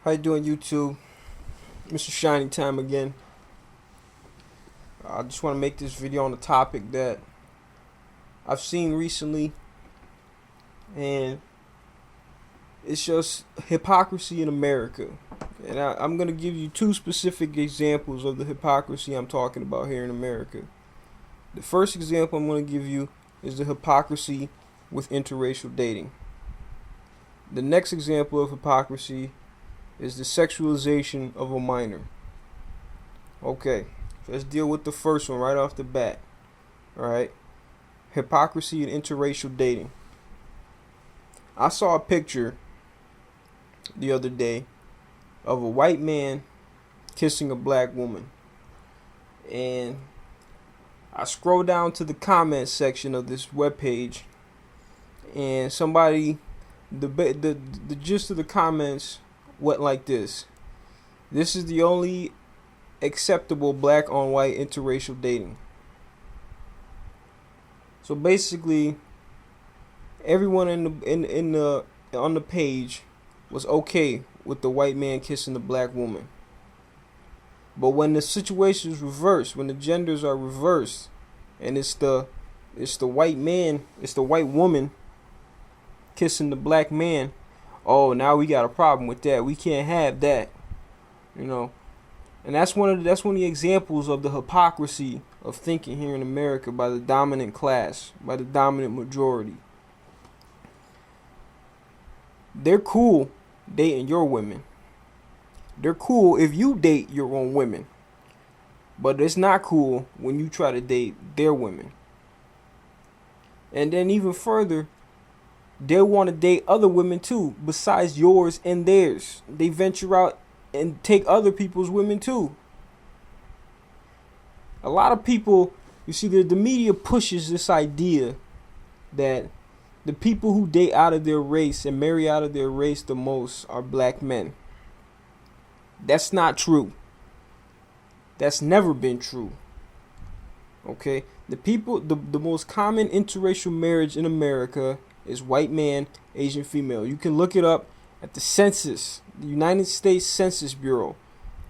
How you doing, YouTube? Mr. Shiny Time again. I just want to make this video on a topic that I've seen recently, and it's just hypocrisy in America. And I'm going to give you two specific examples of the hypocrisy I'm talking about here in America. The first example I'm going to give you is the hypocrisy with interracial dating. The next example of hypocrisy is the sexualization of a minor. Okay, let's deal with the first one right off the bat. Alright, hypocrisy and interracial dating. I saw a picture the other day of a white man kissing a black woman, and I scrolled down to the comment section of this webpage, and somebody, the gist of the comments went like this: "This is the only acceptable black on white interracial dating." So basically, everyone on the page was okay with the white man kissing the black woman. But when the situation is reversed, when the genders are reversed, and it's the white man, it's the white woman kissing the black man, oh, now we got a problem with that. We can't have that, you know. And that's one of the examples of the hypocrisy of thinking here in America by the dominant class, by the dominant majority. They're cool dating your women. They're cool if you date your own women. But it's not cool when you try to date their women. And then even further, they want to date other women too, besides yours and theirs. They venture out and take other people's women too. A lot of people, you see, the media pushes this idea that the people who date out of their race and marry out of their race the most are black men. That's not true. That's never been true. Okay? The most common interracial marriage in America is white man, Asian female. You can look it up at the census. The United States Census Bureau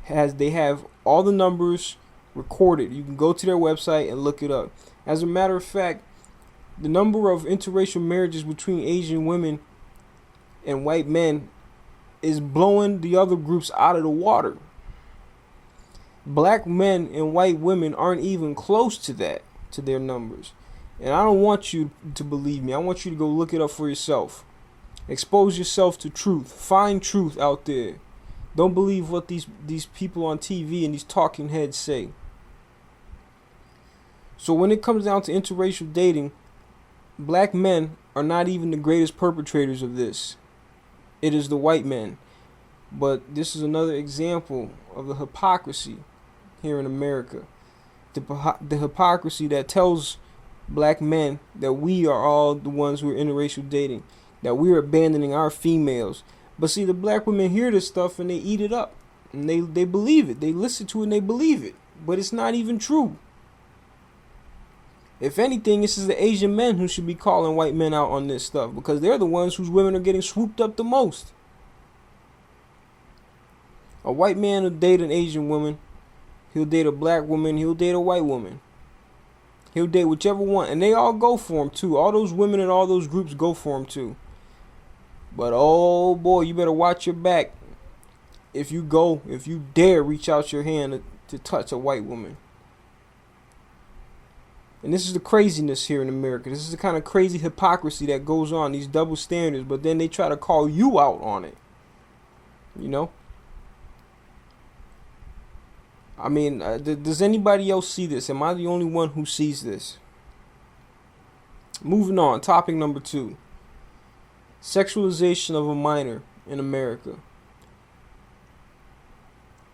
they have all the numbers recorded. You can go to their website and look it up. As a matter of fact, the number of interracial marriages between Asian women and white men is blowing the other groups out of the water. Black men and white women aren't even close to that, to their numbers. And I don't want you to believe me. I want you to go look it up for yourself. Expose yourself to truth. Find truth out there. Don't believe what these people on TV and these talking heads say. So when it comes down to interracial dating, black men are not even the greatest perpetrators of this. It is the white men. But this is another example of the hypocrisy here in America. The hypocrisy that tells black men that we are all the ones who are interracial dating, that we're abandoning our females. But see, the black women hear this stuff and they eat it up, and they believe it. They listen to it and they believe it, but it's not even true. If anything, this is the Asian men who should be calling white men out on this stuff, because they're the ones whose women are getting swooped up the most. A white man will date an Asian woman, he'll date a black woman, he'll date a white woman. He'll date whichever one, and they all go for him too. All those women and all those groups go for him too. But oh boy, you better watch your back if you dare reach out your hand to touch a white woman. And this is the craziness here in America. This is the kind of crazy hypocrisy that goes on, these double standards, but then they try to call you out on it. You know? I mean, does anybody else see this? Am I the only one who sees this? Moving on, topic number 2. Sexualization of a minor in America.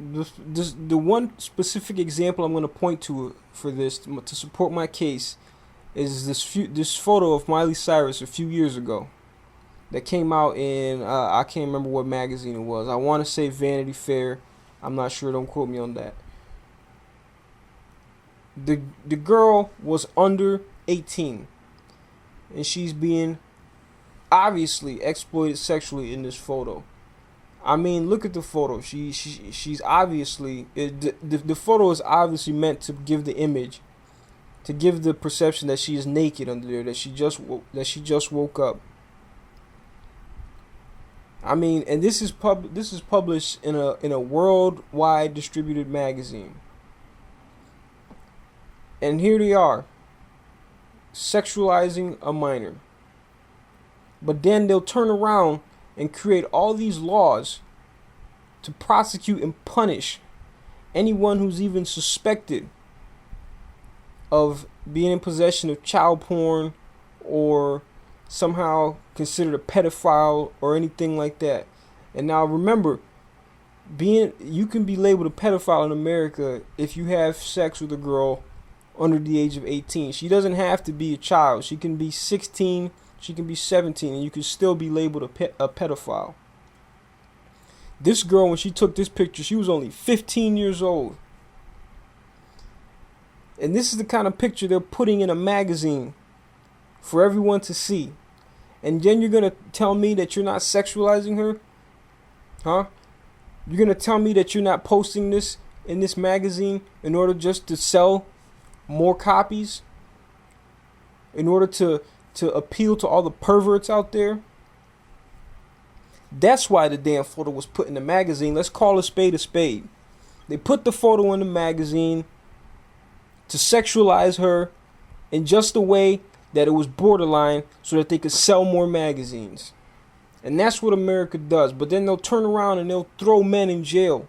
The one specific example I'm going to point to for this to support my case is this photo of Miley Cyrus a few years ago that came out in I can't remember what magazine it was. I want to say Vanity Fair. I'm not sure. Don't quote me on that. The girl was under 18, and she's being obviously exploited sexually in this photo. I mean, look at the photo. She's obviously the photo is obviously meant to give the image, to give the perception that she is naked under there, that she just woke up. I mean, and this is published in a worldwide distributed magazine. And here they are, sexualizing a minor. But then they'll turn around and create all these laws to prosecute and punish anyone who's even suspected of being in possession of child porn or somehow considered a pedophile or anything like that. And now remember, you can be labeled a pedophile in America if you have sex with a girl under the age of 18. She doesn't have to be a child. She can be 16, she can be 17, and you can still be labeled a pedophile. This girl, when she took this picture, she was only 15 years old. And this is the kind of picture they're putting in a magazine for everyone to see. And then you're going to tell me that you're not sexualizing her? Huh? You're going to tell me that you're not posting this in this magazine in order just to sell more copies? In order to appeal to all the perverts out there? That's why the damn photo was put in the magazine. Let's call a spade a spade. They put the photo in the magazine to sexualize her in just a way that it was borderline so that they could sell more magazines. And that's what America does. But then they'll turn around and they'll throw men in jail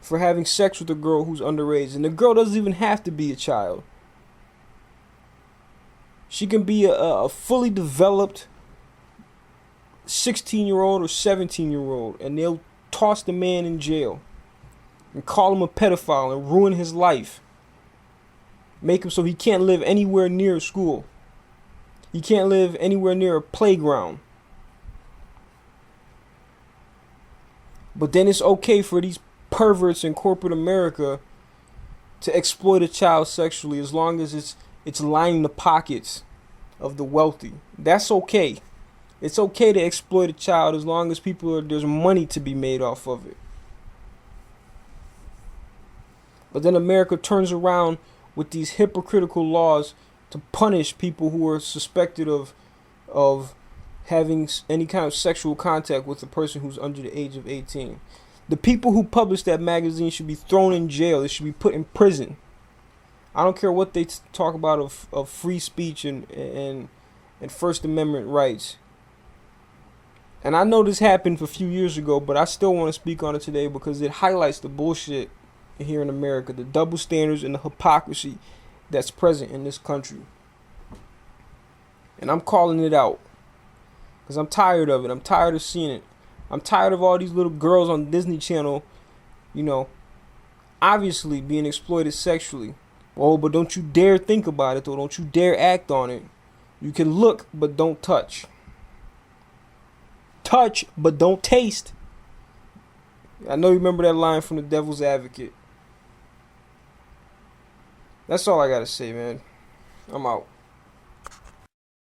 for having sex with a girl who's underage. And the girl doesn't even have to be a child. She can be a fully developed 16-year-old or 17-year-old, and they'll toss the man in jail and call him a pedophile and ruin his life. Make him so he can't live anywhere near school. He can't live anywhere near a playground. But then it's okay for these perverts in corporate America to exploit a child sexually as long as it's lining the pockets of the wealthy. That's okay. It's okay to exploit a child as long as there's money to be made off of it. But then America turns around with these hypocritical laws to punish people who are suspected of having any kind of sexual contact with a person who's under the age of 18. The people who published that magazine should be thrown in jail. They should be put in prison. I don't care what they talk about of free speech and First Amendment rights. And I know this happened a few years ago, but I still want to speak on it today because it highlights the bullshit here in America, the double standards and the hypocrisy that's present in this country. And I'm calling it out because I'm tired of it. I'm tired of seeing it. I'm tired of all these little girls on Disney Channel, obviously being exploited sexually. Oh, but don't you dare think about it, though. Don't you dare act on it. You can look, but don't touch. Touch, but don't taste. I know you remember that line from The Devil's Advocate. That's all I gotta say, man. I'm out.